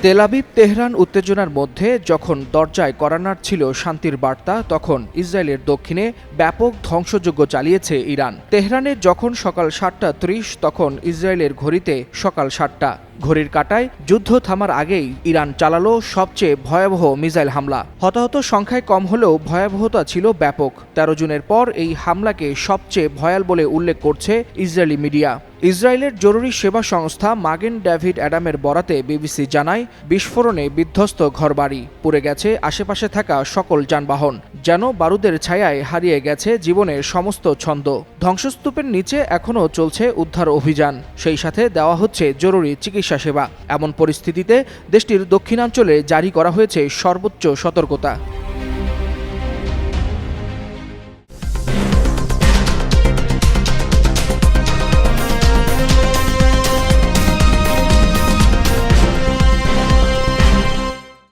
Tel Aviv Tehran উত্তেজনার মধ্যে যখন দরজায় কড়া নাড়ছিল শান্তির বার্তা, তখন ইসরায়েলের দক্ষিণে ব্যাপক ধ্বংসযজ্ঞ চালিয়েছে ইরান। তেহরানে যখন সকাল ৭টা ৩০, তখন ইসরায়েলের ঘড়িতে সকাল ৭টা। ঘড়ির কাঁটায় যুদ্ধ থামার আগেই ইরান চালালো সবচেয়ে ভয়াবহ মিসাইল হামলা। হতাহত সংখ্যায় কম হলেও ভয়াবহতা ছিল ব্যাপক। ১৩ জুনের পর এই হামলাকে সবচেয়ে ভয়াল বলে উল্লেখ করছে ইসরায়েলি মিডিয়া। ইসরায়েলের জরুরি সেবা সংস্থা মাগেন ডেভিড অ্যাডামের বরাতে বিবিসি জানায়, বিস্ফোরণে বিধ্বস্ত ঘরবাড়ি, পুড়ে গেছে আশেপাশে থাকা সকল যানবাহন, যেন বারুদের ছায়ায় হারিয়ে গেছে জীবনের সমস্ত ছন্দ। ধ্বংসস্তূপের নিচে এখনও চলছে উদ্ধার অভিযান, সেই সাথে দেওয়া হচ্ছে জরুরি চিকিৎসা সেবা। এমন পরিস্থিতিতে দেশটির দক্ষিণাঞ্চলে জারি করা হয়েছে সর্বোচ্চ সতর্কতা।